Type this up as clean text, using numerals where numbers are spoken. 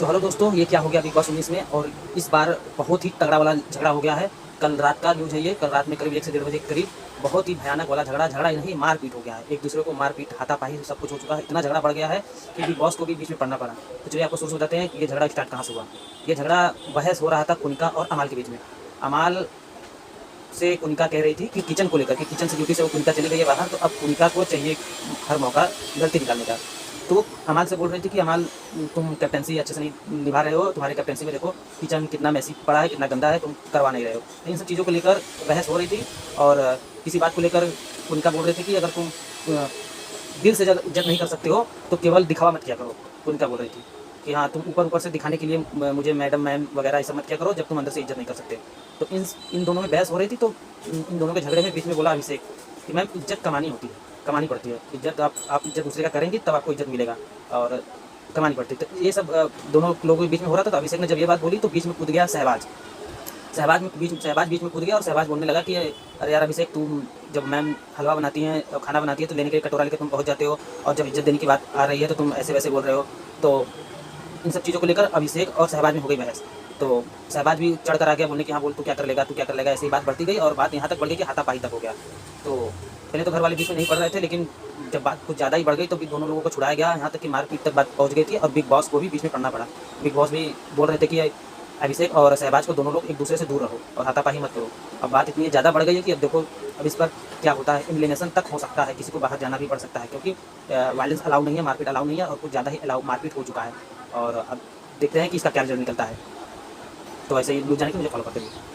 तो हेलो दोस्तों, ये क्या हो गया बिग बॉस 19 में। और इस बार बहुत ही तगड़ा वाला झगड़ा हो गया है। कल रात का न्यूज़ है ये। कल रात में करीब 1 से 1:30 बजे के करीब बहुत ही भयानक वाला झगड़ा ही नहीं, मारपीट हो गया है। एक दूसरे को मारपीट, हाथापाई सब कुछ हो चुका है। इतना झगड़ा बढ़ गया है कि बिग बॉस को भी बीच में पड़ना पड़ा। तो चलिए आपको सोच बताते हैं कि ये झगड़ा स्टार्ट कहाँ से हुआ। ये झगड़ा बहस हो रहा था कुनिका और अमाल के बीच में। अमाल से कुनिका कह रही थी कि किचन को लेकर के, किचन से ड्यूटी से वो कुनिका चली गई है बाहर, तो अब कुनिका को चाहिए हर मौका गलती निकालने का। तो अमाल से बोल रही थी कि अमाल, तुम कैप्टेंसी अच्छे से नहीं निभा रहे हो, तुम्हारी कैप्टेंसी में देखो किचन कितना मैसी पड़ा है, कितना गंदा है, तुम करवा नहीं रहे हो। तो इन सब चीज़ों को लेकर बहस हो रही थी। और किसी बात को लेकर कुनिका बोल रही थी कि अगर तुम दिल से इज्जत नहीं कर सकते हो तो केवल दिखावा मत किया करो। कुनिका बोल रही थी कि हाँ, तुम ऊपर ऊपर से दिखाने के लिए मुझे मैडम मैम वगैरह ऐसा मत किया करो जब तुम अंदर से इज्जत नहीं कर सकते। तो इन दोनों में बहस हो रही थी। तो इन दोनों के झगड़े में बीच में बोला अभिषेक कि मैम, इज्जत कमानी होती है, कमानी पड़ती है। इज्जत आप इज्जत दूसरे का करेंगी तब आपको इज्जत मिलेगा, और कमानी पड़ती है। तो ये सब दोनों लोगों के बीच में हो रहा था। तो अभिषेक ने जब ये बात बोली तो बीच में कूद गया सहबाज। सहबाज बीच में कूद गया और सहबाज बोलने लगा कि अरे यार अभिषेक, तुम जब मैम हलवा बनाती हैं और खाना बनाती है तो लेने के लिए कटोरा लेकर तुम पहुंच जाते हो, और जब इज्जत देने की बात आ रही है तो तुम ऐसे वैसे बोल रहे हो। तो इन सब चीज़ों को लेकर अभिषेक और सहबाज में हो गई बहस। तो सहबाज भी चढ़ कर आ गया बोलने कि हाँ बोल, तू क्या कर लेगा, तू क्या कर लेगा। ऐसी बात बढ़ती गई और बात यहाँ तक बढ़ गई कि हाथापाई तक हो गया। तो पहले तो घर वाले बीच में नहीं पड़ रहे थे, लेकिन जब बात कुछ ज़्यादा ही बढ़ गई तो भी दोनों लोगों को छुड़ाया गया, यहाँ तक कि मारपीट तक बात पहुँच गई थी और बिग बॉस को भी बीच में पड़ना पड़ा। बिग बॉस भी बोल रहे थे कि अभिषेक और सहबाज को, दोनों लोग एक दूसरे से दूर रहो और हाथापाई मत करो। अब बात इतनी ज़्यादा बढ़ गई है कि अब देखो अब इस पर क्या होता है। एलिमिनेशन तक हो सकता है, किसी को बाहर जाना भी पड़ सकता है, क्योंकि वायलेंस अलाउ नहीं है, मारपीट अलाउ नहीं है, और कुछ ज़्यादा ही मारपीट हो चुका है। और अब देखते हैं कि इसका क्या रिजल्ट निकलता है। तो ऐसे ही न्यूज़ जानने के लिए मुझे फॉलो करते रहिए।